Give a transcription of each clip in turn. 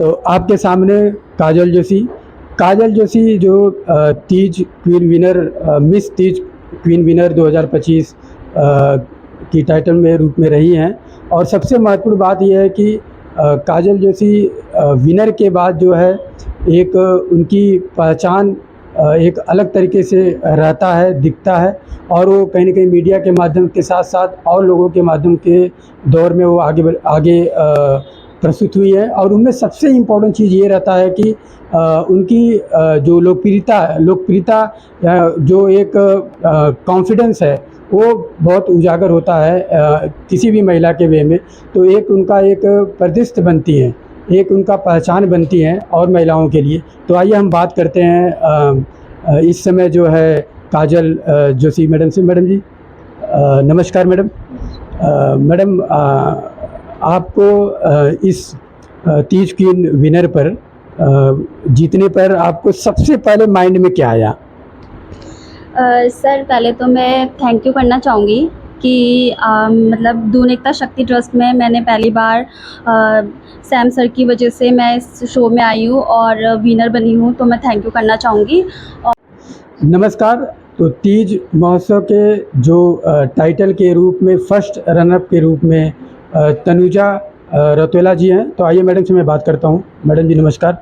तो आपके सामने काजल जोशी जो Teej queen winner miss Teej queen winner 2025 की टाइटल में रूप में रही हैं। और सबसे महत्वपूर्ण बात यह है कि काजल जोशी विनर के बाद जो है एक उनकी पहचान एक अलग तरीके से रहता है, दिखता है, और वो कहीं न कहीं मीडिया के माध्यम के साथ साथ और लोगों के माध्यम के दौर में वो आगे प्रस्तुत हुई है। और उनमें सबसे इम्पोर्टेंट चीज़ ये रहता है कि उनकी जो लोकप्रियता जो एक कॉन्फिडेंस है वो बहुत उजागर होता है किसी भी महिला के वे में। तो एक उनका एक प्रतिष्ठा बनती है, एक उनका पहचान बनती है और महिलाओं के लिए। तो आइए हम बात करते हैं इस समय जो है काजल जोशी मैडम से। मैडम जी नमस्कार मैडम। मैडम आपको इस तीज क्वीन विनर पर जीतने पर आपको सबसे पहले माइंड में क्या आया? सर पहले तो मैं थैंक यू करना चाहूँगी कि मतलब दून एकता शक्ति ट्रस्ट में मैंने पहली बार सैम सर की वजह से मैं इस शो में आई हूँ और विनर बनी हूँ, तो मैं थैंक यू करना चाहूँगी। और नमस्कार। तो तीज महोत्सव के जो टाइटल के रूप में फर्स्ट रनअप के रूप में तनुजा रतौला जी हैं। तो आइए मैडम से मैं बात करता हूँ। मैडम जी नमस्कार।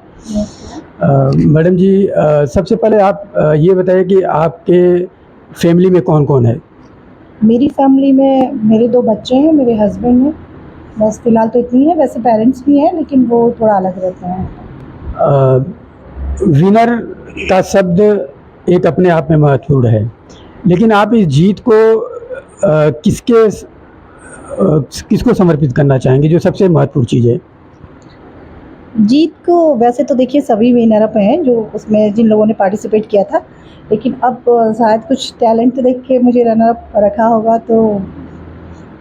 मैडम जी सबसे पहले आप ये बताइए कि आपके फैमिली में कौन कौन है? मेरी फैमिली में मेरे 2 बच्चे हैं, मेरे हस्बैंड हैं, बस फ़िलहाल तो इतनी है। वैसे पेरेंट्स भी हैं लेकिन वो थोड़ा अलग रहते हैं। विनर का शब्द एक अपने आप में महत्वपूर्ण है, लेकिन आप इस जीत को किसको समर्पित करना चाहेंगे, जो सबसे महत्वपूर्ण चीज़ है? जीत को वैसे तो देखिए सभी विनर अप हैं जो उसमें जिन लोगों ने पार्टिसिपेट किया था, लेकिन अब शायद कुछ टैलेंट देख के मुझे रनर अप रखा होगा। तो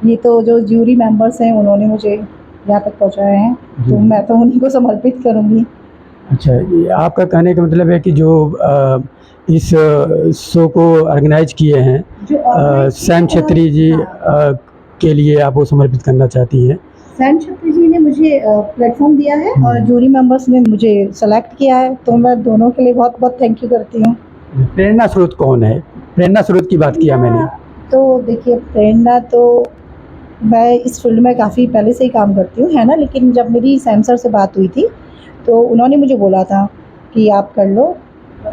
ये तो जो जूरी मेंबर्स हैं उन्होंने मुझे यहाँ तक पहुँचाया है, तो मैं तो उन्हीं को समर्पित करूँगी। अच्छा, ये आपका कहने का मतलब है कि जो इस शो को ऑर्गेनाइज किए हैं सैम छेत्री जी के लिए आप वो समर्पित करना चाहती हैं? सैम छेत्री जी ने मुझे प्लेटफॉर्म दिया है और जूरी मेंबर्स ने मुझे सेलेक्ट किया है, तो मैं दोनों के लिए बहुत बहुत थैंक यू करती हूँ। प्रेरणा स्रोत कौन है? प्रेरणा स्रोत की बात किया मैंने। तो देखिए प्रेरणा तो मैं इस फील्ड में काफ़ी पहले से ही काम करती हूँ, है ना, लेकिन जब मेरी सैम सर से बात हुई थी तो उन्होंने मुझे बोला था कि आप कर लो।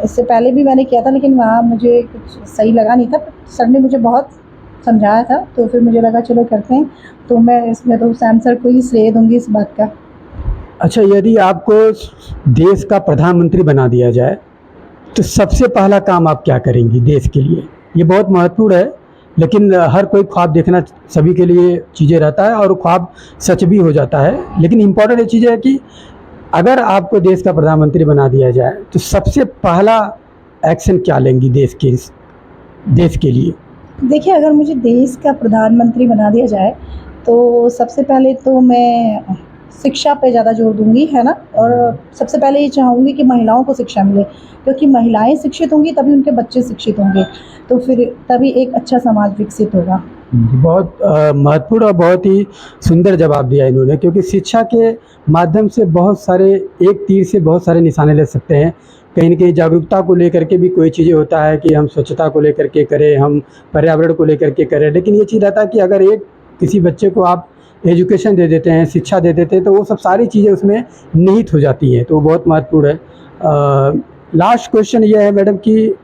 इससे पहले भी मैंने किया था लेकिन वहाँ मुझे कुछ सही लगा नहीं था, सर ने मुझे बहुत समझाया था, तो फिर मुझे लगा चलो करते हैं। तो मैं इसमें तो सैम सर को ही श्रेय दूंगी इस बात का। अच्छा, यदि आपको देश का प्रधानमंत्री बना दिया जाए तो सबसे पहला काम आप क्या करेंगी देश के लिए? ये बहुत महत्वपूर्ण है, लेकिन हर कोई ख्वाब देखना सभी के लिए चीज़ें रहता है और ख्वाब सच भी हो जाता है। लेकिन इम्पोर्टेंट ये चीज़ है कि अगर आपको देश का प्रधानमंत्री बना दिया जाए तो सबसे पहला एक्शन क्या लेंगी देश के लिए? देखिए अगर मुझे देश का प्रधानमंत्री बना दिया जाए तो सबसे पहले तो मैं शिक्षा पे ज़्यादा जोर दूंगी, है ना, और सबसे पहले ये चाहूँगी कि महिलाओं को शिक्षा मिले, क्योंकि महिलाएं शिक्षित होंगी तभी उनके बच्चे शिक्षित होंगे, तो फिर तभी एक अच्छा समाज विकसित होगा। बहुत महत्वपूर्ण और बहुत ही सुंदर जवाब दिया इन्होंने, क्योंकि शिक्षा के माध्यम से बहुत सारे एक तीर से बहुत सारे निशाने ले सकते हैं। कहीं न कहीं जागरूकता को लेकर के भी कोई चीज़ें होता है कि हम स्वच्छता को लेकर के करें, हम पर्यावरण को लेकर के करें, लेकिन ये चीज़ रहता है कि अगर किसी बच्चे को आप एजुकेशन दे देते हैं, शिक्षा दे देते हैं, तो वो सब सारी चीज़ें उसमें निहित हो जाती हैं, तो वो बहुत महत्वपूर्ण है। लास्ट क्वेश्चन ये है मैडम कि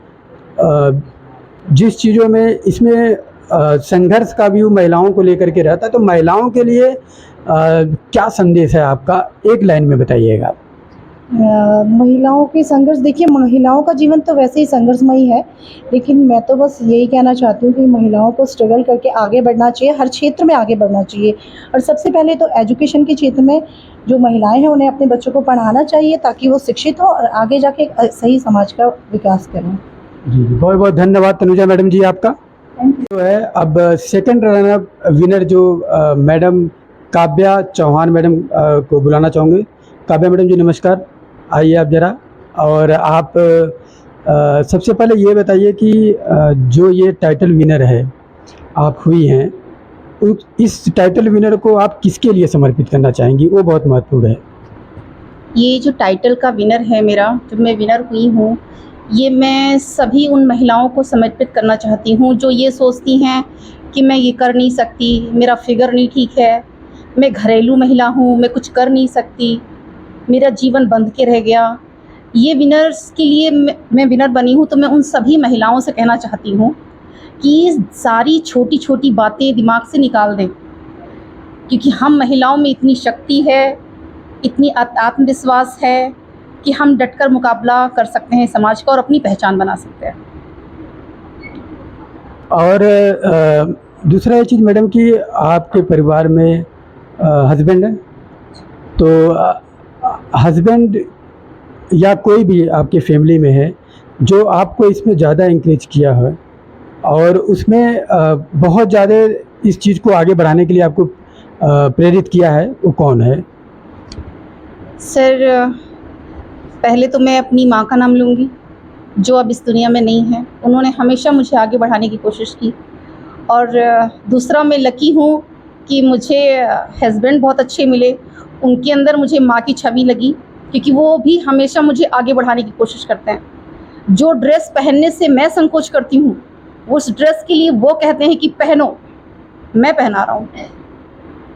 जिस चीज़ों में इसमें संघर्ष का भी महिलाओं को लेकर के रहता है, तो महिलाओं के लिए क्या संदेश है आपका? एक लाइन में बताइएगा। महिलाओं के संघर्ष, देखिए महिलाओं का जीवन तो वैसे ही संघर्षमयी है, लेकिन मैं तो बस यही कहना चाहती हूँ कि महिलाओं को स्ट्रगल करके आगे बढ़ना चाहिए, हर क्षेत्र में आगे बढ़ना चाहिए। और सबसे पहले तो एजुकेशन के क्षेत्र में जो महिलाएं हैं उन्हें अपने बच्चों को पढ़ाना चाहिए ताकि वो शिक्षित हों और आगे जाके एक सही समाज का विकास करें। जी, बहुत बहुत धन्यवाद तनुजा मैडम जी आपका। जो है अब सेकंड रनर विनर जो मैडम काव्या चौहान मैडम को बुलाना चाहूँगे। काव्या मैडम जी नमस्कार, आइए आप ज़रा। और आप सबसे पहले ये बताइए कि जो ये टाइटल विनर है आप हुई हैं, इस टाइटल विनर को आप किसके लिए समर्पित करना चाहेंगी? वो बहुत महत्वपूर्ण है। ये जो टाइटल का विनर है मेरा, जब मैं विनर हुई हूँ, ये मैं सभी उन महिलाओं को समर्पित करना चाहती हूँ जो ये सोचती हैं कि मैं ये कर नहीं सकती, मेरा फिगर नहीं ठीक है, मैं घरेलू महिला हूँ, मैं कुछ कर नहीं सकती, मेरा जीवन बंध के रह गया। ये विनर्स के लिए मैं विनर बनी हूँ, तो मैं उन सभी महिलाओं से कहना चाहती हूँ कि ये सारी छोटी छोटी बातें दिमाग से निकाल दें, क्योंकि हम महिलाओं में इतनी शक्ति है, इतनी आत्मविश्वास है कि हम डटकर मुकाबला कर सकते हैं समाज का और अपनी पहचान बना सकते हैं। और दूसरा ये चीज़ मैडम कि आपके परिवार में हस्बैंड है, तो हस्बैंड या कोई भी आपकी फैमिली में है जो आपको इसमें ज़्यादा इंकरेज किया है और उसमें बहुत ज़्यादा इस चीज़ को आगे बढ़ाने के लिए आपको प्रेरित किया है, वो कौन है? सर, पहले तो मैं अपनी माँ का नाम लूँगी जो अब इस दुनिया में नहीं है। उन्होंने हमेशा मुझे आगे बढ़ाने की कोशिश की। और दूसरा, मैं लकी हूँ कि मुझे हस्बैंड बहुत अच्छे मिले, उनके अंदर मुझे माँ की छवि लगी, क्योंकि वो भी हमेशा मुझे आगे बढ़ाने की कोशिश करते हैं। जो ड्रेस पहनने से मैं संकोच करती हूँ, उस ड्रेस के लिए वो कहते हैं कि पहनो, मैं पहना रहा हूँ।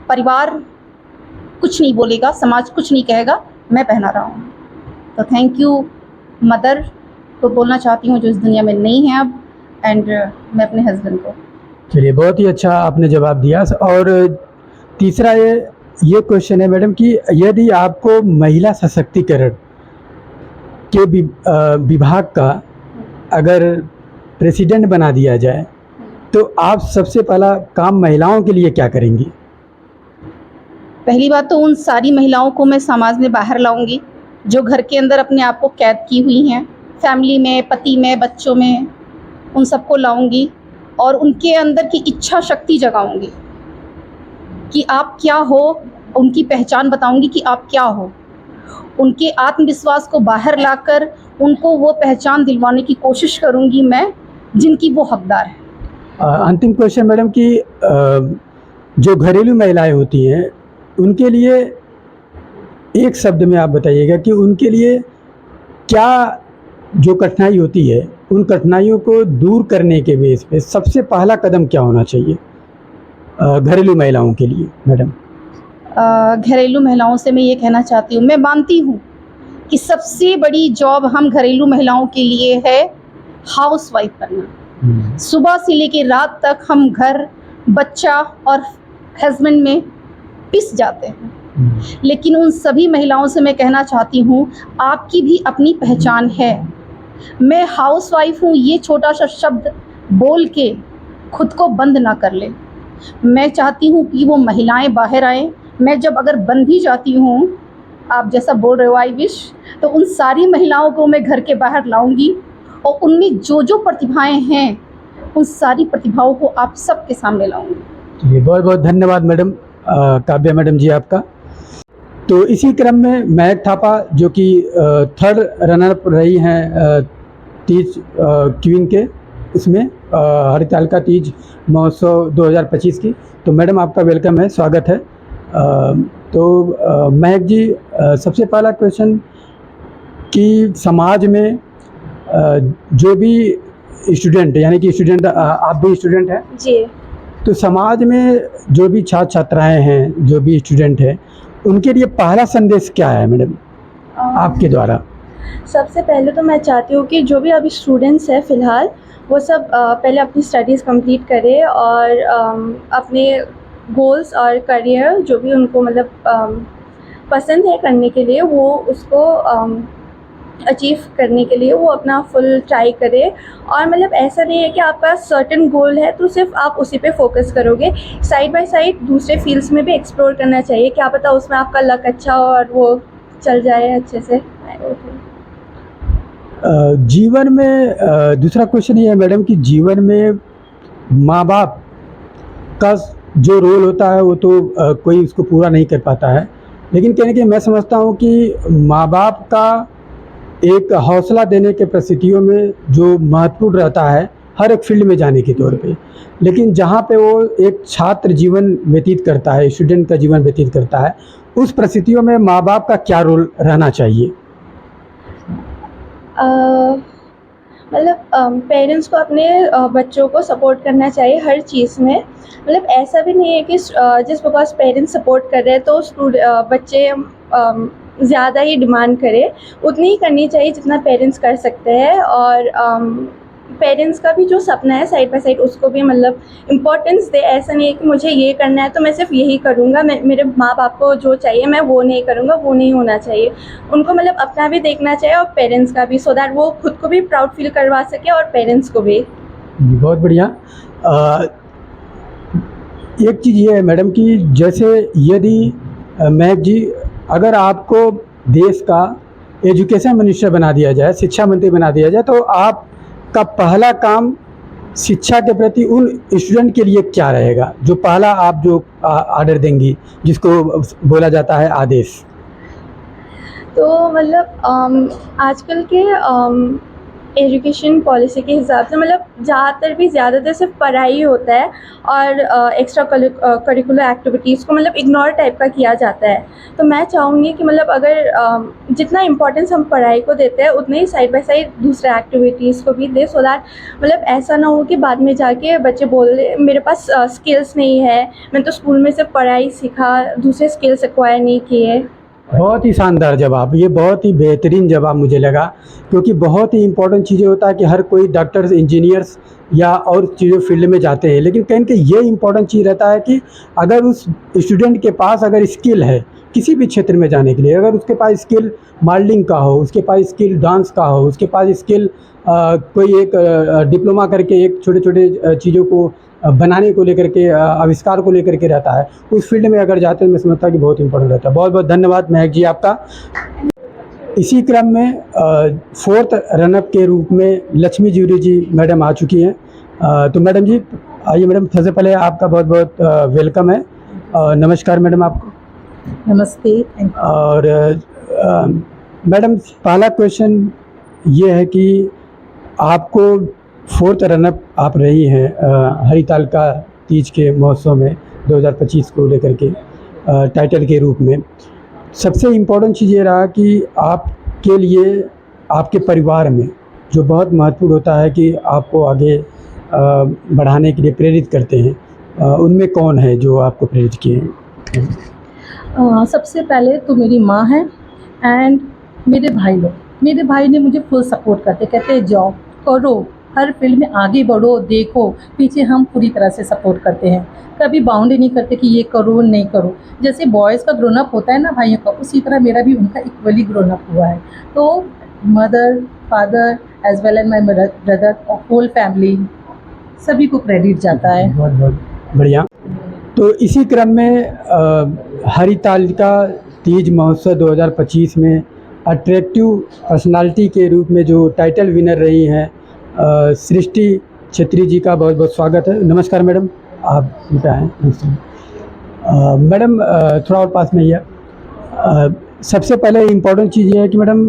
परिवार कुछ नहीं बोलेगा, समाज कुछ नहीं कहेगा, मैं पहना रहा हूँ। तो थैंक यू मदर को बोलना चाहती हूँ जो इस दुनिया में नहीं है अब, एंड मैं अपने हस्बैंड को। चलिए, बहुत ही अच्छा आपने जवाब दिया। और तीसरा ये क्वेश्चन है मैडम कि यदि आपको महिला सशक्तिकरण के विभाग का अगर प्रेसिडेंट बना दिया जाए तो आप सबसे पहला काम महिलाओं के लिए क्या करेंगी? पहली बात तो उन सारी महिलाओं को मैं समाज में बाहर लाऊंगी जो घर के अंदर अपने आप को कैद की हुई हैं, फैमिली में, पति में, बच्चों में, उन सबको लाऊंगी और उनके अंदर की इच्छा शक्ति जगाऊंगी कि आप क्या हो, उनकी पहचान बताऊंगी कि आप क्या हो। उनके आत्मविश्वास को बाहर लाकर उनको वो पहचान दिलवाने की कोशिश करूंगी मैं जिनकी वो हकदार है। अंतिम क्वेश्चन मैडम कि जो घरेलू महिलाएं होती हैं उनके लिए एक शब्द में आप बताइएगा कि उनके लिए क्या जो कठिनाई होती है, उन कठिनाइयों को दूर करने के बेस पे सबसे पहला कदम क्या होना चाहिए घरेलू महिलाओं के लिए मैडम? घरेलू महिलाओं से मैं ये कहना चाहती हूँ, मैं मानती हूँ कि सबसे बड़ी जॉब हम घरेलू महिलाओं के लिए है हाउस वाइफ बनना। सुबह से लेकर रात तक हम घर, बच्चा और हस्बैंड में पिस जाते हैं। लेकिन उन सभी महिलाओं से मैं कहना चाहती हूँ, आपकी भी अपनी पहचान है। मैं हाउस वाइफ हूँ ये छोटा सा शब्द बोल के खुद को बंद ना कर ले। मैं चाहती हूँ कि वो महिलाएं बाहर आएँ। मैं जब अगर बन भी जाती हूँ, आप जैसा बोल रहे हो आई विश, तो उन सारी महिलाओं को मैं घर के बाहर लाऊंगी और उनमें जो जो प्रतिभाएं हैं उन सारी प्रतिभाओं को आप सबके सामने लाऊंगी। जी, बहुत बहुत धन्यवाद मैडम, काव्या मैडम जी आपका। तो इसी क्रम में महक थापा जो कि थर्ड रनर रही हैं तीज क्वीन के उसमें हरितालिका तीज महोत्सव 2025 की, तो मैडम आपका वेलकम है, स्वागत है। तो महक जी, सबसे पहला क्वेश्चन कि समाज में जो भी स्टूडेंट, यानी कि स्टूडेंट, आप भी स्टूडेंट हैं जी। तो समाज में जो भी छात्र छात्राएं हैं, जो भी स्टूडेंट हैं, उनके लिए पहला संदेश क्या है मैडम आपके द्वारा? सबसे पहले तो मैं चाहती हूँ कि जो भी अभी स्टूडेंट्स हैं फ़िलहाल, वो सब पहले अपनी स्टडीज़ कंप्लीट करें और अपने गोल्स और करियर जो भी उनको मतलब पसंद है करने के लिए, वो उसको अचीव करने के लिए वो अपना फुल ट्राई करे। और मतलब ऐसा नहीं है कि आपका सर्टेन गोल है तो सिर्फ आप उसी पे फोकस करोगे, साइड बाय साइड दूसरे फील्ड्स में भी एक्सप्लोर करना चाहिए, क्या पता उसमें आपका लक अच्छा हो और वो चल जाए अच्छे से। जीवन में दूसरा क्वेश्चन ये है मैडम कि जीवन में माँ बाप का जो रोल होता है वो तो कोई उसको पूरा नहीं कर पाता है, लेकिन कहने के मैं समझता हूँ कि माँ बाप का एक हौसला देने के परिस्थितियों में जो महत्वपूर्ण रहता है हर एक फील्ड में जाने के तौर पे, लेकिन जहाँ पे वो एक छात्र जीवन व्यतीत करता है, स्टूडेंट का जीवन व्यतीत करता है, उस परिस्थितियों में माँ बाप का क्या रोल रहना चाहिए? मतलब पेरेंट्स को अपने बच्चों को सपोर्ट करना चाहिए हर चीज़ में। मतलब ऐसा भी नहीं है कि जस्ट बिकॉज पेरेंट्स सपोर्ट कर रहे हैं तो बच्चे ज़्यादा ही डिमांड करें। उतनी ही करनी चाहिए जितना पेरेंट्स कर सकते हैं। और पेरेंट्स का भी जो सपना है साइड बाय साइड उसको भी मतलब इम्पोर्टेंस दे। ऐसा नहीं है कि मुझे ये करना है तो मैं सिर्फ यही करूँगा, मैं मेरे माँ बाप को जो चाहिए मैं वो नहीं करूँगा, वो नहीं होना चाहिए। उनको मतलब अपना भी देखना चाहिए और पेरेंट्स का भी, सो दैट वो खुद को भी प्राउड फील करवा सके और पेरेंट्स को भी। बहुत बढ़िया। एक चीज़ ये है मैडम कि जैसे यदि महक जी, अगर आपको देश का एजुकेशन मिनिस्टर बना दिया जाए, शिक्षा मंत्री बना दिया जाए, तो आपका पहला काम शिक्षा के प्रति उन स्टूडेंट के लिए क्या रहेगा, जो पहला आप जो आर्डर देंगी, जिसको बोला जाता है आदेश? तो मतलब आजकल के एजुकेशन पॉलिसी के हिसाब से मतलब ज़्यादातर सिर्फ पढ़ाई होता है और एक्स्ट्रा करिकुलर एक्टिविटीज़ को मतलब इग्नोर टाइप का किया जाता है। तो मैं चाहूँगी कि मतलब अगर जितना इम्पोर्टेंस हम पढ़ाई को देते हैं उतने ही साइड बाय साइड दूसरे एक्टिविटीज़ को भी दे, सो दैट मतलब ऐसा ना हो कि बाद में जाके बच्चे बोल रहे मेरे पास स्किल्स नहीं है, मैं तो स्कूल में सिर्फ पढ़ाई सीखा, दूसरे स्किल्स एक्वायर नहीं किए। बहुत ही शानदार जवाब, ये बहुत ही बेहतरीन जवाब मुझे लगा, क्योंकि बहुत ही इम्पोर्टेंट चीज़ें होता है कि हर कोई डॉक्टर्स, इंजीनियर्स या और चीज़ों फील्ड में जाते हैं, लेकिन कहीं कि ये इम्पोर्टेंट चीज़ रहता है कि अगर उस स्टूडेंट के पास अगर स्किल है किसी भी क्षेत्र में जाने के लिए, अगर उसके पास स्किल मॉडलिंग का हो, उसके पास स्किल डांस का हो, उसके पास स्किल कोई एक डिप्लोमा करके एक छोटे छोटे चीज़ों को बनाने को लेकर के, आविष्कार को लेकर के रहता है, उस फील्ड में अगर जाते हैं, मैं समझता कि बहुत इंपॉर्टेंट रहता है। बहुत बहुत धन्यवाद महक जी आपका। इसी क्रम में 4th रनअप के रूप में लक्ष्मी ज्यूरी जी मैडम आ चुकी हैं। तो मैडम जी आइए। मैडम सबसे पहले आपका बहुत बहुत वेलकम है। नमस्कार मैडम आपको। नमस्ते। और मैडम पहला क्वेश्चन ये है कि आपको 4th रनअप आप रही हैं हरिताल का तीज के महोत्सव में 2025 को लेकर के टाइटल के रूप में। सबसे इम्पोर्टेंट चीज़ ये रहा कि आपके लिए आपके परिवार में जो बहुत महत्वपूर्ण होता है कि आपको आगे बढ़ाने के लिए प्रेरित करते हैं, उनमें कौन है जो आपको प्रेरित किए हैं? सबसे पहले तो मेरी माँ है एंड मेरे भाई लोग। मेरे भाई ने मुझे फुल सपोर्ट करते, कहते जाओ करो, हर फील्ड में आगे बढ़ो, देखो पीछे हम पूरी तरह से सपोर्ट करते हैं। कभी बाउंड्री नहीं करते कि ये करो नहीं करो। जैसे बॉयज़ का ग्रोन अप होता है ना भाइयों का, उसी तरह मेरा भी उनका इक्वली ग्रोन अप हुआ है। तो mother, father as well as my brother और होल फैमिली सभी को क्रेडिट जाता है। बहुत बहुत बढ़िया। तो इसी क्रम में हरिताल का तीज महोत्सव 2025 में अट्रैक्टिव पर्सनालिटी के रूप में जो टाइटल विनर रही हैं सृष्टि छेत्री जी का बहुत बहुत स्वागत है। नमस्कार मैडम, आप क्या हैं? मैडम थोड़ा और पास में ही है। सबसे पहले इम्पोर्टेंट चीज़ ये है कि मैडम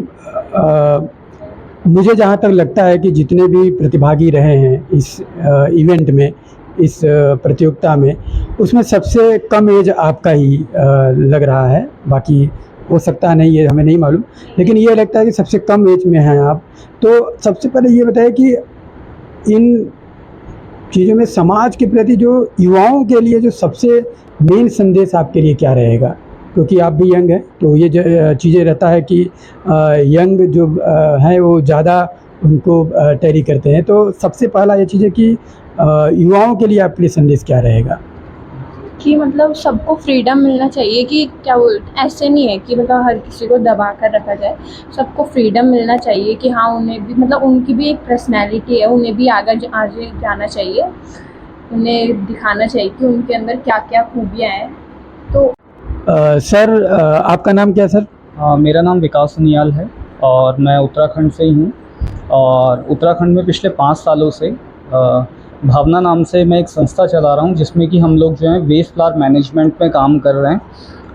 मुझे जहाँ तक लगता है कि जितने भी प्रतिभागी रहे हैं इस इवेंट में, इस प्रतियोगिता में, उसमें सबसे कम एज आपका ही लग रहा है। बाकी हो सकता है नहीं, ये हमें नहीं मालूम, लेकिन ये लगता है कि सबसे कम एज में हैं आप। तो सबसे पहले ये बताइए कि इन चीज़ों में समाज के प्रति जो युवाओं के लिए जो सबसे मेन संदेश आपके लिए क्या रहेगा? क्योंकि आप भी यंग हैं, तो ये चीज़ें रहता है कि यंग जो हैं वो ज़्यादा उनको टैरी करते हैं। तो सबसे पहला ये चीज़ है कि युवाओं के लिए आपके लिए संदेश क्या रहेगा? कि मतलब सबको फ्रीडम मिलना चाहिए, कि क्या ऐसे नहीं है कि मतलब हर किसी को दबा कर रखा जाए। सबको फ्रीडम मिलना चाहिए कि हाँ उन्हें भी मतलब उनकी भी एक पर्सनैलिटी है, उन्हें भी आगे जाना चाहिए, उन्हें दिखाना चाहिए कि उनके अंदर क्या क्या खूबियाँ हैं। तो सर आपका नाम क्या है सर? मेरा नाम विकास सुनियाल है और मैं उत्तराखंड से ही हूँ। और उत्तराखंड में पिछले 5 सालों से भावना नाम से मैं एक संस्था चला रहा हूँ, जिसमें कि हम लोग जो है वेस्ट फ्लावर मैनेजमेंट में काम कर रहे हैं।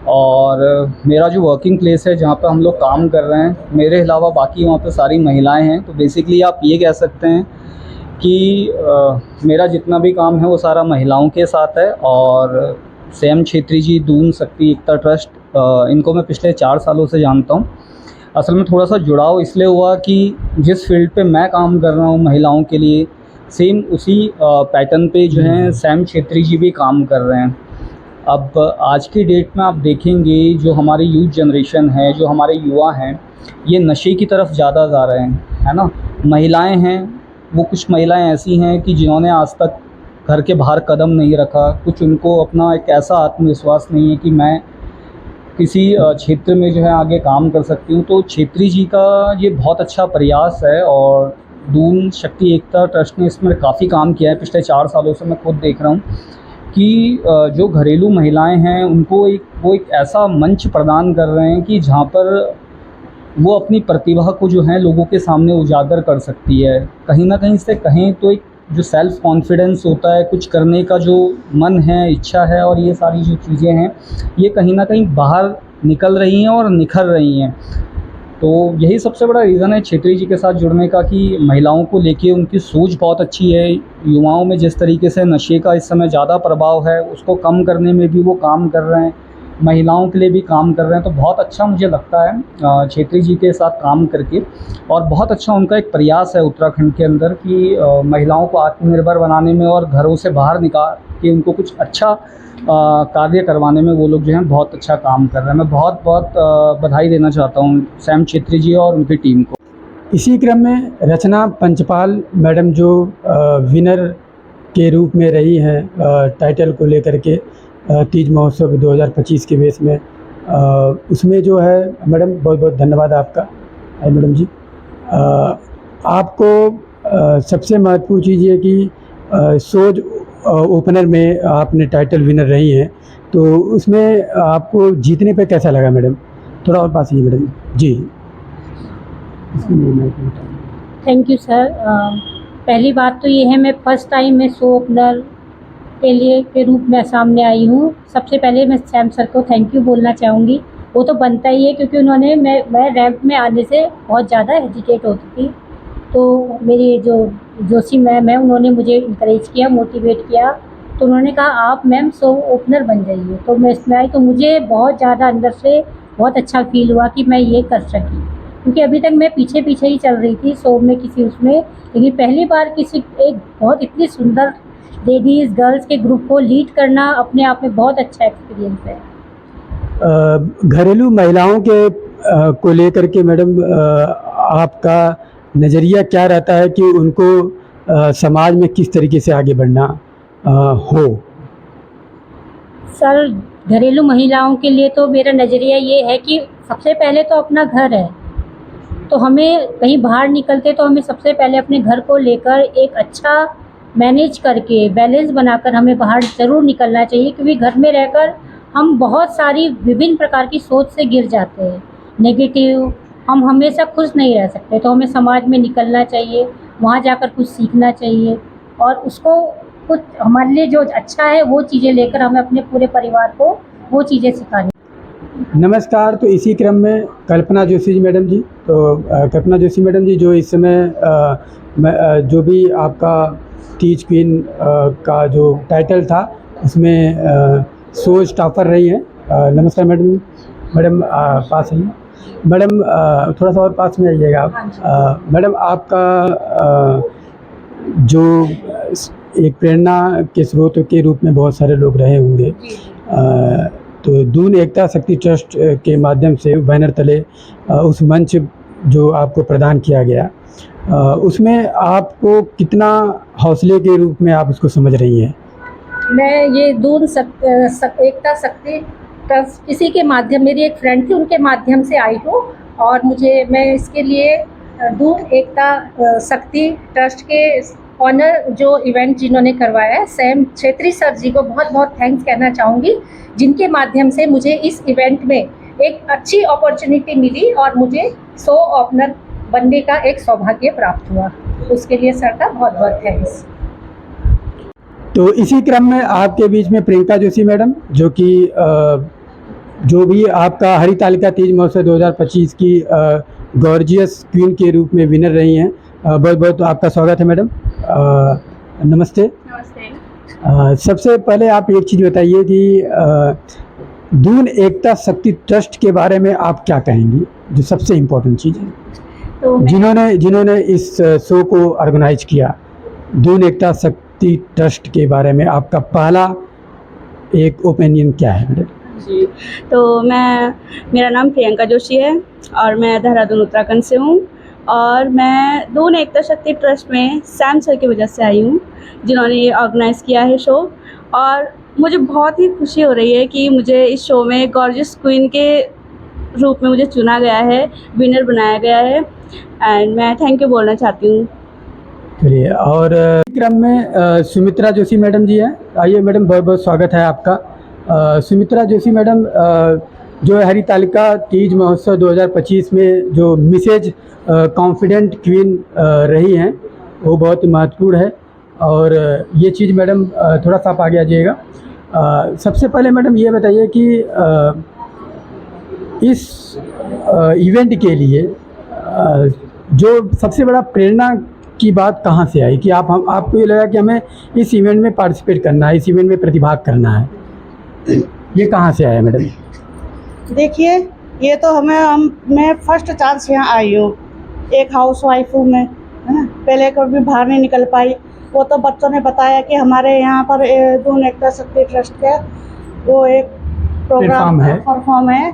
और मेरा जो वर्किंग प्लेस है जहाँ पे हम लोग काम कर रहे हैं, मेरे अलावा बाकी वहाँ पे सारी महिलाएं हैं। तो बेसिकली आप ये कह सकते हैं कि मेरा जितना भी काम है वो सारा महिलाओं के साथ है। और सैम छेत्री जी दून शक्ति एकता ट्रस्ट इनको मैं पिछले 4 सालों से जानता हूँ। असल में थोड़ा सा जुड़ाव इसलिए हुआ कि जिस फील्ड पे मैं काम कर रहा हूँ महिलाओं के लिए, सेम उसी पैटर्न पे जो है सैम छेत्री जी भी काम कर रहे हैं। अब आज की डेट में आप देखेंगे जो हमारी यूथ जनरेशन है, जो हमारे युवा हैं, ये नशे की तरफ ज़्यादा जा रहे हैं, है ना। महिलाएं हैं, वो कुछ महिलाएं ऐसी हैं कि जिन्होंने आज तक घर के बाहर कदम नहीं रखा, कुछ उनको अपना एक ऐसा आत्मविश्वास नहीं है कि मैं किसी क्षेत्र में जो है आगे काम कर सकती हूँ। तो छेत्री जी का ये बहुत अच्छा प्रयास है और दून शक्ति एकता ट्रस्ट ने इसमें काफ़ी काम किया है पिछले 4 सालों से। मैं खुद देख रहा हूँ कि जो घरेलू महिलाएं हैं उनको वो एक ऐसा मंच प्रदान कर रहे हैं कि जहाँ पर वो अपनी प्रतिभा को जो है लोगों के सामने उजागर कर सकती है। कहीं ना कहीं से कहें तो एक जो सेल्फ़ कॉन्फिडेंस होता है, कुछ करने का जो मन है, इच्छा है, और ये सारी जो चीज़ें हैं ये कहीं ना कहीं बाहर निकल रही हैं और निखर रही हैं। तो यही सबसे बड़ा रीज़न है छेत्री जी के साथ जुड़ने का कि महिलाओं को लेके उनकी सोच बहुत अच्छी है। युवाओं में जिस तरीके से नशे का इस समय ज़्यादा प्रभाव है, उसको कम करने में भी वो काम कर रहे हैं, महिलाओं के लिए भी काम कर रहे हैं। तो बहुत अच्छा मुझे लगता है छेत्री जी के साथ काम करके, और बहुत अच्छा उनका एक प्रयास है उत्तराखंड के अंदर कि महिलाओं को आत्मनिर्भर बनाने में और घरों से बाहर निकाल के उनको कुछ अच्छा कार्य करवाने में वो लोग जो हैं बहुत अच्छा काम कर रहे हैं। मैं बहुत बहुत बधाई देना चाहता हूँ सैम छेत्री जी और उनकी टीम को। इसी क्रम में रचना पंचपाल मैडम जो विनर के रूप में रही हैं टाइटल को लेकर के तीज महोत्सव 2025 के बेस में, उसमें जो है मैडम बहुत बहुत धन्यवाद आपका। मैडम जी आपको सबसे महत्वपूर्ण चीज़ ये कि सोज ओपनर में आपने टाइटल विनर रही हैं, तो उसमें आपको जीतने पे कैसा लगा मैडम? थोड़ा और पास ही मैडम जी। Thank you sir. पहली बात तो ये है, मैं फ़र्स्ट टाइम मैं शो ओपनर के रूप में सामने आई हूँ। सबसे पहले मैं सैम सर को थैंक यू बोलना चाहूँगी। वो तो बनता ही है क्योंकि उन्होंने मैं रैंप में आने से बहुत ज़्यादा हेजिटेट होती थी, तो मेरी जो जोशी मैम है उन्होंने मुझे इंकरेज किया, मोटिवेट किया। तो उन्होंने कहा आप मैम शो ओपनर बन जाइए। तो मैं इसमें आई तो मुझे बहुत ज़्यादा अंदर से बहुत अच्छा फील हुआ कि मैं ये कर सकी, क्योंकि अभी तक मैं पीछे पीछे ही चल रही थी शो में किसी उसमें, लेकिन पहली बार किसी एक बहुत इतनी सुंदर लेडीज़ गर्ल्स के ग्रुप को लीड करना अपने आप में बहुत अच्छा एक्सपीरियंस है। घरेलू महिलाओं के को लेकर के मैडम आपका नज़रिया क्या रहता है कि उनको समाज में किस तरीके से आगे बढ़ना हो? सर घरेलू महिलाओं के लिए तो मेरा नज़रिया ये है कि सबसे पहले तो अपना घर है, तो हमें कहीं बाहर निकलते तो हमें सबसे पहले अपने घर को लेकर एक अच्छा मैनेज करके बैलेंस बनाकर हमें बाहर ज़रूर निकलना चाहिए, क्योंकि घर में रहकर हम बहुत सारी विभिन्न प्रकार की सोच से गिर जाते हैं, नेगेटिव। हम हमेशा खुश नहीं रह सकते, तो हमें समाज में निकलना चाहिए, वहाँ जाकर कुछ सीखना चाहिए और उसको कुछ हमारे लिए जो अच्छा है वो चीज़ें लेकर हमें अपने पूरे परिवार को वो चीज़ें सिखानी। नमस्कार। तो इसी क्रम में कल्पना जोशी जी मैडम जी, तो कल्पना जोशी मैडम जी जो इस समय जो भी आपका तीज क्वीन का जो टाइटल था उसमें शो स्टॉपर रही हैं। नमस्कार मैडम। मैडम पास आइए मैडम, थोड़ा सा और पास में आइएगा आप। मैडम आपका जो एक प्रेरणा के स्रोत के रूप में बहुत सारे लोग रहे होंगे, तो दून एकता शक्ति ट्रस्ट के माध्यम से बैनर तले उस मंच जो आपको प्रदान किया गया, उसमें आपको कितना हौसले के रूप में आप उसको समझ रही हैं? मैं ये दून एकता शक्ति ट्रस्ट किसी के माध्यम, मेरी एक फ्रेंड थी उनके माध्यम से आई हूँ, और मैं इसके लिए दून एकता शक्ति ट्रस्ट के ऑनर जो इवेंट जिन्होंने करवाया है सैम छेत्री सर जी को बहुत बहुत थैंक्स कहना चाहूँगी, जिनके माध्यम से मुझे इस इवेंट में एक अच्छी अपॉर्चुनिटी मिली और मुझे शो ओपनर बनने का एक सौभाग्य प्राप्त हुआ। उसके लिए सर का बहुत बहुत थैंक्स। तो इसी क्रम में आपके बीच में प्रियंका जोशी मैडम, जो कि जो भी आपका हरितालिका तीज महोत्सव 2025 की गॉर्जियस क्वीन के रूप में विनर रही हैं। बहुत बहुत आपका स्वागत है मैडम। नमस्ते। नमस्ते। सबसे पहले आप एक चीज़ बताइए कि दून एकता शक्ति ट्रस्ट के बारे में आप क्या कहेंगी, जो सबसे इम्पोर्टेंट चीज़ है तो मैं जिन्होंने इस शो को ऑर्गेनाइज किया? दून एकता शक्ति ट्रस्ट के बारे में आपका पहला एक ओपिनियन क्या है मैडम? जी, तो मेरा नाम प्रियंका जोशी है और मैं देहरादून उत्तराखंड से हूँ। और मैं दून एकता शक्ति ट्रस्ट में सैम सर की वजह से आई हूँ, जिन्होंने ये ऑर्गेनाइज़ किया है शो। और मुझे बहुत ही खुशी हो रही है कि मुझे इस शो में गॉर्जियस क्वीन के रूप में मुझे चुना गया है, विनर बनाया गया है, एंड मैं थैंक यू बोलना चाहती हूँ। चलिए, और क्रम में सुमित्रा जोशी मैडम जी हैं। आइए मैडम, बहुत बहुत स्वागत है आपका। सुमित्रा जोशी मैडम जो हरितालिका तीज महोत्सव 2025 में जो मिसेज कॉन्फिडेंट क्वीन रही हैं, वो बहुत ही महत्वपूर्ण है। और ये चीज़ मैडम थोड़ा सा आप आगे आ जाइएगा। सबसे पहले मैडम ये बताइए कि इस इवेंट के लिए जो सबसे बड़ा प्रेरणा की बात कहाँ से आई कि आपको ये लगा कि हमें इस इवेंट में पार्टिसिपेट करना है, इस इवेंट में प्रतिभाग करना है? ये कहाँ से आया मैडम? देखिए, ये तो मैं फर्स्ट चांस यहाँ आई हूँ। एक हाउस वाइफ हूँ मैं, है ना। पहले कभी बाहर नहीं निकल पाई। वो तो बच्चों ने बताया कि हमारे यहाँ पर दून एकता शक्ति ट्रस्ट का वो एक प्रोग्राम परफॉर्म है,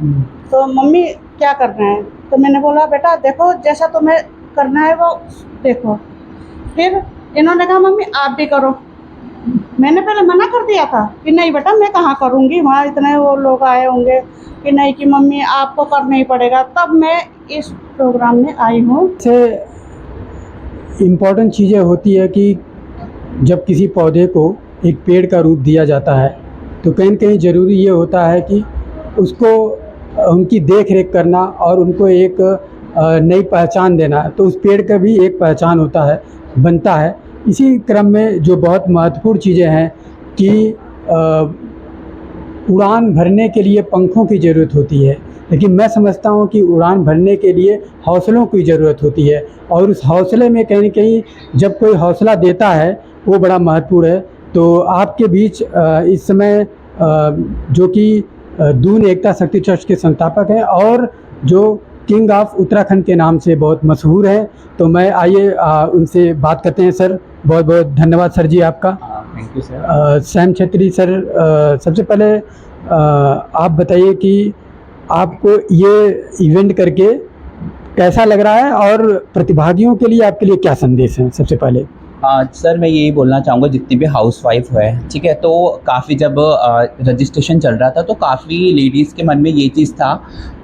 तो मम्मी क्या करना है? तो मैंने बोला बेटा देखो, जैसा तुम्हें करना है वो देखो। फिर इन्होंने कहा मम्मी आप भी करो। मैंने पहले मना कर दिया था कि नहीं बेटा मैं कहाँ करूँगी, वहाँ इतने वो लोग आए होंगे, कि नहीं कि मम्मी आपको करना ही पड़ेगा। तब मैं इस प्रोग्राम में आई हूँ। से इम्पोर्टेंट चीज़ें होती है कि जब किसी पौधे को एक पेड़ का रूप दिया जाता है तो कहीं न कहीं ज़रूरी ये होता है कि उसको उनकी देख रेख करना और उनको एक नई पहचान देना। तो उस पेड़ का भी एक पहचान बनता है। इसी क्रम में जो बहुत महत्वपूर्ण चीज़ें हैं कि उड़ान भरने के लिए पंखों की ज़रूरत होती है, लेकिन मैं समझता हूँ कि उड़ान भरने के लिए हौसलों की ज़रूरत होती है। और उस हौसले में कहीं न कहीं जब कोई हौसला देता है वो बड़ा महत्वपूर्ण है। तो आपके बीच इस समय जो कि दून एकता शक्ति ट्रस्ट के संस्थापक हैं और जो किंग ऑफ उत्तराखंड के नाम से बहुत मशहूर हैं, तो मैं आइए उनसे बात करते हैं। सर बहुत बहुत धन्यवाद सर जी आपका। Thank you sir. Sam Chhetri sir, सबसे पहले आप बताइए कि आपको ये इवेंट करके कैसा लग रहा है और प्रतिभागियों के लिए आपके लिए क्या संदेश हैं? सबसे पहले सर मैं यही बोलना चाहूँगा, जितनी भी हाउस वाइफ है, ठीक है, तो काफ़ी जब रजिस्ट्रेशन चल रहा था तो काफ़ी लेडीज़ के मन में ये चीज़ था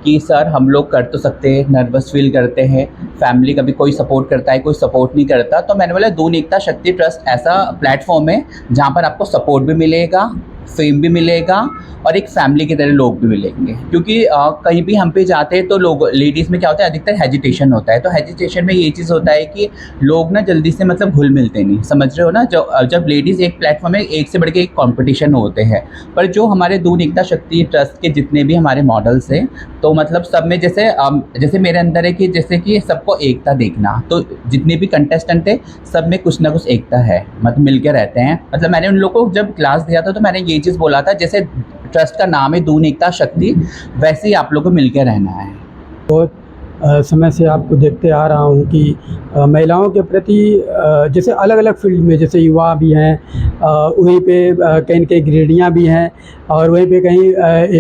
कि सर हम लोग कर तो सकते हैं, नर्वस फील करते हैं, फैमिली कभी कोई सपोर्ट करता है, कोई सपोर्ट नहीं करता। तो मैंने बोला दून एकता शक्ति ट्रस्ट ऐसा प्लेटफॉर्म है जहाँ पर आपको सपोर्ट भी मिलेगा, फेम भी मिलेगा और एक फैमिली की तरह लोग भी मिलेंगे। क्योंकि कहीं भी हम पे जाते हैं तो लोग, लेडीज़ में क्या होता है, अधिकतर हेजिटेशन होता है। तो हेजिटेशन में ये चीज़ होता है कि लोग ना जल्दी से मतलब घुल मिलते नहीं, समझ रहे हो ना। जब लेडीज़ एक प्लेटफॉर्म में एक से बढ़ के एक कॉम्पिटिशन होते हैं, पर जो हमारे दून एकता शक्ति ट्रस्ट के जितने भी हमारे मॉडल्स हैं, तो मतलब सब में जैसे मेरे अंदर है कि जैसे कि सबको एकता देखना, तो जितने भी कंटेस्टेंट थे सब में कुछ ना कुछ एकता है, मतलब मिल के रहते हैं। मतलब मैंने उन लोगों को जब क्लास दिया था तो मैंने ये चीज़ बोला था, जैसे ट्रस्ट का नाम है दून एकता शक्ति, वैसे ही आप लोगों को मिल के रहना है। बहुत समय से आपको देखते आ रहा हूँ कि महिलाओं के प्रति जैसे अलग अलग फील्ड में, जैसे युवा भी हैं, वहीं पे कहीं न कहीं गृहिणियाँ भी हैं और वहीं पे कहीं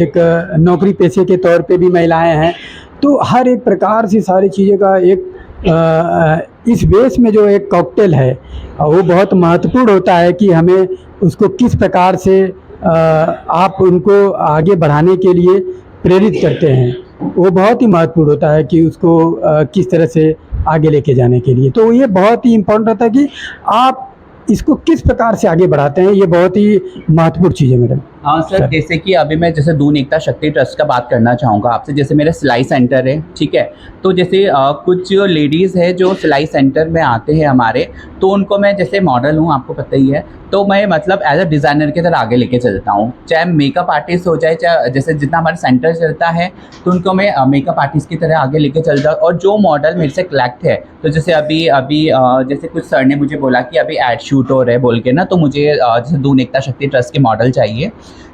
एक नौकरी पेशे के तौर पे भी महिलाएं हैं। तो हर एक प्रकार से सारी चीज़ें का एक इस बेस में जो एक कॉकटेल है वो बहुत महत्वपूर्ण होता है कि हमें उसको किस प्रकार से आप उनको आगे बढ़ाने के लिए प्रेरित करते हैं। वो बहुत ही महत्वपूर्ण होता है कि उसको किस तरह से आगे लेके जाने के लिए। तो ये बहुत ही इम्पोर्टेंट होता है कि आप इसको किस प्रकार से आगे बढ़ाते हैं, ये बहुत ही महत्वपूर्ण चीज़ है मैडम। हाँ सर, जैसे कि अभी मैं जैसे दून एकता शक्ति ट्रस्ट का बात करना चाहूँगा आपसे। जैसे मेरा सिलाई सेंटर है, ठीक है, तो जैसे कुछ लेडीज़ है जो सिलाई सेंटर में आते हैं हमारे, तो उनको मैं जैसे मॉडल हूँ, आपको पता ही है, तो मैं मतलब एज अ डिज़ाइनर की तरह आगे लेके चलता हूँ। चाहे मेकअप आर्टिस्ट हो जाए, चाहे जैसे जितना हमारा सेंटर चलता है तो उनको मैं मेकअप आर्टिस्ट की तरह आगे लेके चलता हूँ। और जो मॉडल मेरे से कलेक्ट है, तो जैसे अभी जैसे कुछ सर ने मुझे बोला कि अभी एड शूट हो रहा है बोल के ना, तो मुझे जैसे दून एकता शक्ति ट्रस्ट के मॉडल चाहिए,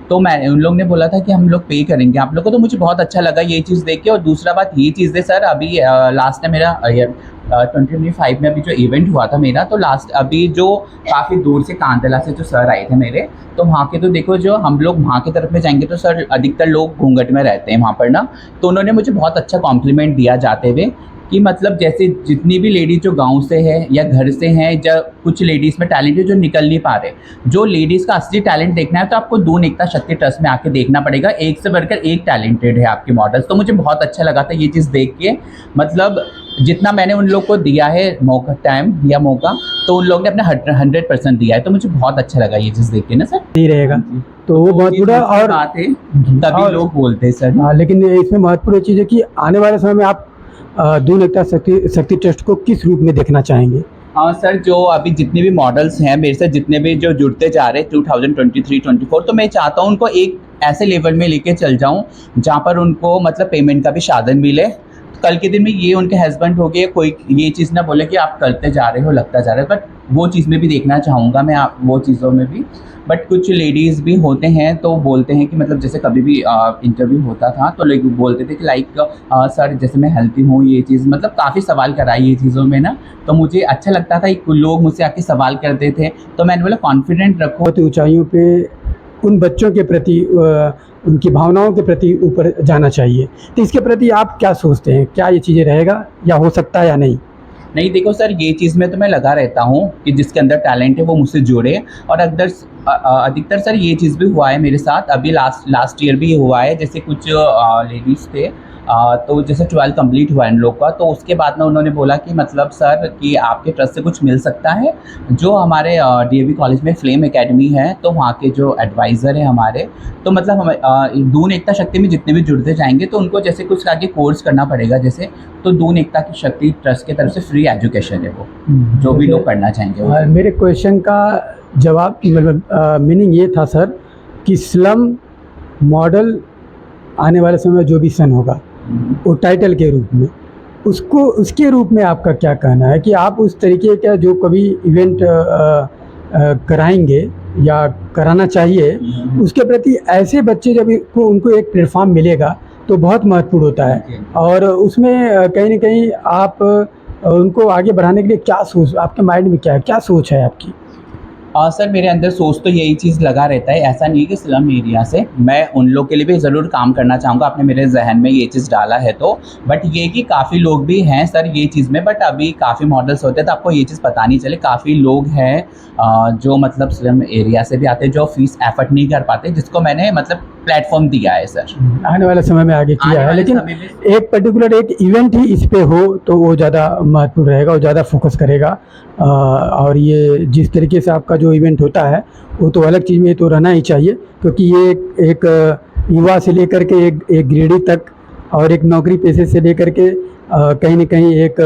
तो मैं उन लोग ने बोला था कि हम लोग पे करेंगे आप लोग को। तो मुझे बहुत अच्छा लगा ये चीज़ देख के। और दूसरा बात ये चीज़ है सर, अभी लास्ट टाइम मेरा 2025 में अभी जो इवेंट हुआ था मेरा, तो लास्ट अभी जो काफ़ी दूर से कांतला से जो सर आए थे मेरे, तो वहाँ के तो देखो जो हम लोग वहाँ की तरफ में जाएंगे तो सर अधिकतर लोग घूंघट में रहते हैं वहाँ पर ना। तो उन्होंने मुझे बहुत अच्छा कॉम्प्लीमेंट दिया जाते हुए कि मतलब जैसे जितनी भी लेडीज़ जो गांव से है या घर से हैं, या कुछ लेडीज़ में टैलेंट है जो निकल नहीं पा रहे, जो लेडीज़ का असली टैलेंट देखना है तो आपको दून एकता शक्ति ट्रस्ट में आके देखना पड़ेगा। एक से बढ़कर एक टैलेंटेड है आपके मॉडल्स। तो मुझे बहुत अच्छा लगा था ये चीज़ देख के। मतलब जितना मैंने उन लोग को दिया है मौका, टाइम या मौका, तो उन लोग ने अपना 100% दिया है। तो मुझे बहुत अच्छा लगा ये चीज़ देख के ना सर। नहीं रहेगा तो वो बहुत बुरा और बात है, तभी लोग बोलते हैं सर। हाँ, लेकिन इसमें महत्वपूर्ण चीज़ है कि आने वाले समय में आप दून एकता शक्ति ट्रस्ट को किस रूप में देखना चाहेंगे? हाँ सर, जो अभी जितने भी मॉडल्स हैं मेरे से, जितने भी जो जुड़ते जा रहे हैं 2023-24, तो मैं चाहता हूँ उनको एक ऐसे लेवल में लेके चल जाऊँ जहाँ पर उनको मतलब पेमेंट का भी साधन मिले। कल के दिन में ये उनके हस्बैंड हो गए, कोई ये चीज़ ना बोले कि आप करते जा रहे हो, लगता जा रहा है। बट वो चीज़ में भी देखना चाहूँगा मैं, आप वो चीज़ों में भी। बट कुछ लेडीज़ भी होते हैं तो बोलते हैं कि मतलब जैसे कभी भी इंटरव्यू होता था तो लोग बोलते थे कि लाइक सर जैसे मैं हेल्थी हूँ, ये चीज़ मतलब काफ़ी सवाल कराई ये चीज़ों में ना। तो मुझे अच्छा लगता था कि लोग मुझसे आके सवाल करते थे, तो मैंने बोला कॉन्फिडेंट रखो। बहुत ऊंचाइयों पे उन बच्चों के प्रति, उनकी भावनाओं के प्रति ऊपर जाना चाहिए। तो इसके प्रति आप क्या सोचते हैं? क्या ये चीज़ें रहेगा या हो सकता है या नहीं? नहीं देखो सर, ये चीज़ में तो मैं लगा रहता हूँ कि जिसके अंदर टैलेंट है वो मुझसे जुड़े। और अधिकतर सर ये चीज़ भी हुआ है मेरे साथ, अभी लास्ट ईयर भी हुआ है। जैसे कुछ लेडीज़ थे, तो जैसे 12 कंप्लीट हुआ इन लोग का, तो उसके बाद में उन्होंने बोला कि मतलब सर कि आपके ट्रस्ट से कुछ मिल सकता है। जो हमारे DAV कॉलेज में फ्लेम एकेडमी है, तो वहाँ के जो एडवाइज़र हैं हमारे, तो मतलब हम दून एकता शक्ति में जितने भी जुड़ते जाएंगे तो उनको जैसे कुछ आगे कोर्स करना पड़ेगा जैसे, तो दून एकता की शक्ति ट्रस्ट की तरफ से फ्री एजुकेशन है वो, जो भी लोग करना चाहेंगे। मेरे क्वेश्चन का जवाब मतलब मीनिंग ये था सर कि स्लम मॉडल आने वाले समय में जो भी सन होगा वो टाइटल के रूप में, उसको उसके रूप में आपका क्या कहना है कि आप उस तरीके का जो कभी इवेंट कराएंगे या कराना चाहिए, उसके प्रति ऐसे बच्चे जब को उनको एक प्लेटफॉर्म मिलेगा तो बहुत महत्वपूर्ण होता है। और उसमें कहीं ना कहीं आप उनको आगे बढ़ाने के लिए क्या सोच, आपके माइंड में क्या सोच है आपकी? सर मेरे अंदर सोच तो यही चीज़ लगा रहता है, ऐसा नहीं है कि स्लम एरिया से मैं उन लोग के लिए भी ज़रूर काम करना चाहूँगा। आपने मेरे जहन में ये चीज़ डाला है तो, बट ये कि काफ़ी लोग भी हैं सर ये चीज़ में, बट अभी काफ़ी मॉडल्स होते हैं तो आपको ये चीज़ पता नहीं चले। काफ़ी लोग हैं जो मतलब स्लम एरिया से भी आते हैं, जो फीस एफर्ट नहीं कर पाते, जिसको मैंने मतलब प्लेटफॉर्म दिया है सर। आने वाले समय में आगे किया है, लेकिन एक पर्टिकुलर एक इवेंट ही इस पे हो तो वो ज़्यादा महत्वपूर्ण रहेगा और ज़्यादा फोकस करेगा। और ये जिस तरीके से आपका जो इवेंट होता है वो तो अलग चीज़ में तो रहना ही चाहिए, क्योंकि ये एक युवा से लेकर के एक ग्रेडी तक और एक नौकरी पेशे से लेकर के कहीं न कहीं एक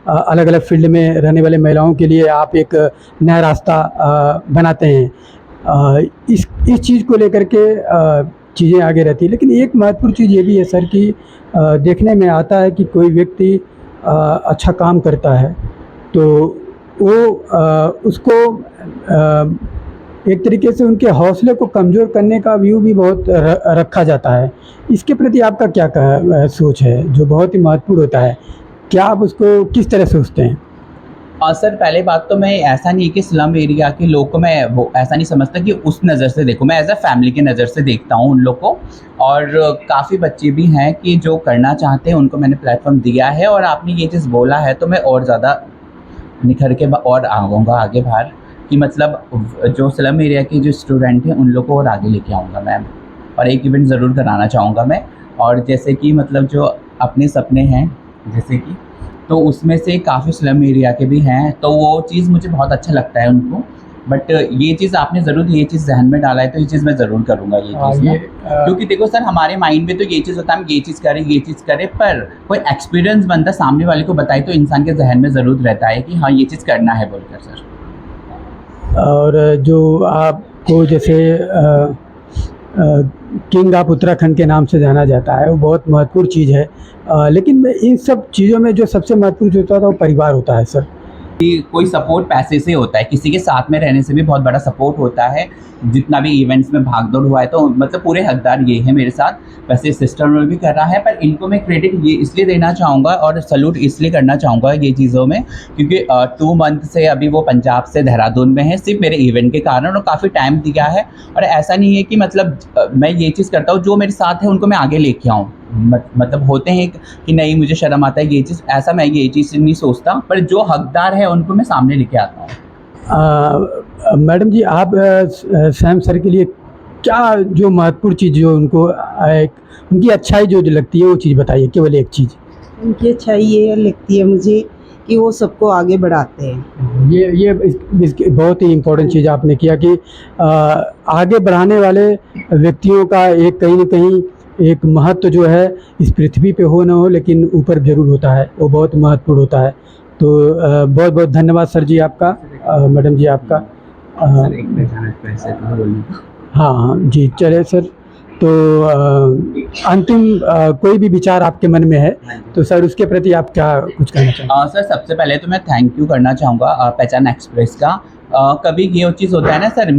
अलग अलग फील्ड में रहने वाले महिलाओं के लिए आप एक नया रास्ता बनाते हैं। इस चीज़ को लेकर के चीज़ें आगे रहती है। लेकिन एक महत्वपूर्ण चीज़ ये भी है सर कि देखने में आता है कि कोई व्यक्ति अच्छा काम करता है तो वो उसको एक तरीके से उनके हौसले को कमज़ोर करने का व्यू भी बहुत रखा जाता है। इसके प्रति आपका क्या सोच है, जो बहुत ही महत्वपूर्ण होता है? क्या आप उसको किस तरह सोचते हैं? सर पहले बात तो मैं ऐसा नहीं कि स्लम एरिया के लोग को मैं वो ऐसा नहीं समझता कि उस नज़र से देखो, मैं एज अ फैमिली की नज़र से देखता हूँ उन लोग को। और काफ़ी बच्चे भी हैं कि जो करना चाहते हैं, उनको मैंने प्लेटफॉर्म दिया है। और आपने ये चीज़ बोला है तो मैं और ज़्यादा निखर के और आऊँगा आगे बाहर, कि मतलब जो स्लम एरिया के जो स्टूडेंट हैं उन लोग को और आगे लेके आऊँगा मैम, और एक इवेंट ज़रूर कराना चाहूँगा मैं। और जैसे कि मतलब जो अपने सपने हैं जैसे कि, तो उसमें से काफ़ी स्लम एरिया के भी हैं, तो वो चीज़ मुझे बहुत अच्छा लगता है उनको। बट ये चीज़ आपने ज़रूर ये चीज़ जहन में डाला है तो ये चीज़ मैं ज़रूर करूँगा ये चीज़ ना, क्योंकि देखो सर हमारे माइंड में तो ये चीज़ होता है हम ये चीज़ करें, पर कोई एक्सपीरियंस बंदा सामने वाले को बताए तो इंसान के जहन में ज़रूर रहता है कि हाँ ये चीज़ करना है बोलकर सर। और जो आपको जैसे किंग ऑफ उत्तराखंड के नाम से जाना जाता है, वो बहुत महत्वपूर्ण चीज़ है। लेकिन इन सब चीज़ों में जो सबसे महत्वपूर्ण होता है वो परिवार होता है सर। कि कोई सपोर्ट पैसे से होता है, किसी के साथ में रहने से भी बहुत बड़ा सपोर्ट होता है। जितना भी इवेंट्स में भागदौड़ हुआ है तो मतलब पूरे हकदार ये है मेरे साथ। वैसे सिस्टर रोल भी कर रहा है, पर इनको मैं क्रेडिट ये इसलिए देना चाहूँगा और सैल्यूट इसलिए करना चाहूँगा ये चीज़ों में, क्योंकि 2 मंथ से अभी वो पंजाब से देहरादून में है सिर्फ मेरे इवेंट के कारण, और काफ़ी टाइम दिया है। और ऐसा नहीं है कि मतलब मैं ये चीज़ करता हूँ, जो मेरे साथ है उनको मैं आगे लेके आऊँ। मतलब होते हैं कि नहीं मुझे शर्म आता है ये चीज़, ऐसा मैं ये चीज़ नहीं सोचता, पर जो हकदार है उनको मैं सामने लेके आता हूँ। मैडम जी, आप सैम सर के लिए क्या जो महत्वपूर्ण चीज़ जो उनको उनकी अच्छाई जो लगती है वो चीज़ बताइए, केवल एक चीज़। उनकी अच्छाई ये लगती है मुझे कि वो सबको आगे बढ़ाते हैं। ये इसकी बहुत ही इम्पोर्टेंट चीज़ आपने किया कि आगे बढ़ाने वाले व्यक्तियों का एक कहीं न कहीं एक महत्व जो है इस पृथ्वी पे हो ना हो, लेकिन ऊपर ज़रूर होता है, वो बहुत महत्वपूर्ण होता है। तो बहुत बहुत धन्यवाद सर जी आपका, मैडम जी आपका। हाँ हाँ जी, चले सर। तो अंतिम कोई भी विचार आपके मन में है तो सर उसके प्रति आप क्या कुछ कहना चाहेंगे? सर सबसे पहले तो मैं थैंक यू करना चाहूँगा पहचान एक्सप्रेस का। कभी ये चीज़ होता है ना सर,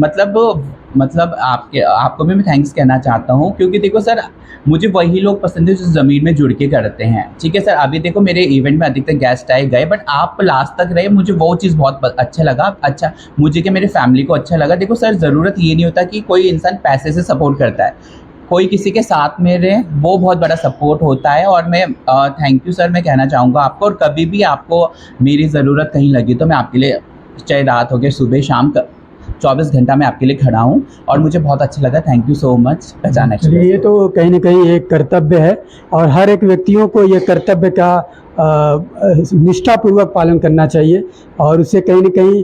मतलब आपको भी मैं थैंक्स कहना चाहता हूँ, क्योंकि देखो सर मुझे वही लोग पसंद है जो ज़मीन में जुड़ के करते हैं। ठीक है सर, अभी देखो मेरे इवेंट में अधिकतर गेस्ट आए गए, बट आप लास्ट तक रहे, मुझे वो चीज़ बहुत अच्छा लगा। अच्छा मुझे क्या मेरे फैमिली को अच्छा लगा। देखो सर ज़रूरत ये नहीं होता कि कोई इंसान पैसे से सपोर्ट करता है, कोई किसी के साथ में रहे वो बहुत बड़ा सपोर्ट होता है। और मैं थैंक यू सर मैं कहना चाहूँगा आपको, और कभी भी आपको मेरी ज़रूरत कहीं लगी तो मैं आपके लिए, चाहे रात हो गया सुबह शाम 24 घंटा मैं आपके लिए खड़ा हूँ, और मुझे बहुत अच्छा लगा। थैंक यू सो मच पहचान एक्सप्रेस। ये तो कहीं न कहीं एक कर्तव्य है और हर एक व्यक्तियों को ये कर्तव्य का निष्ठापूर्वक पालन करना चाहिए, और उससे कहीं न कहीं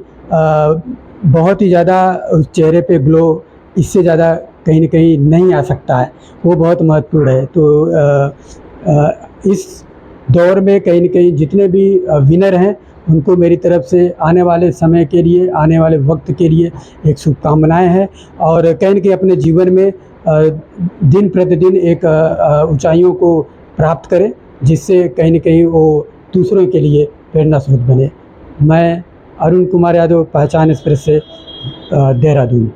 बहुत ही ज़्यादा उस चेहरे पे ग्लो इससे ज़्यादा कहीं न कहीं नहीं आ सकता है, वो बहुत महत्वपूर्ण है। तो इस दौर में कहीं न कहीं जितने भी विनर हैं उनको मेरी तरफ से आने वाले समय के लिए, आने वाले वक्त के लिए एक शुभकामनाएं हैं, और कहीं न कहीं अपने जीवन में दिन प्रतिदिन एक ऊंचाइयों को प्राप्त करें, जिससे कहीं न कहीं वो दूसरों के लिए प्रेरणा स्रोत बने। मैं अरुण कुमार यादव, पहचान एक्सप्रेस से देहरादून।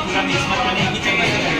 पूरा मिस मत करने की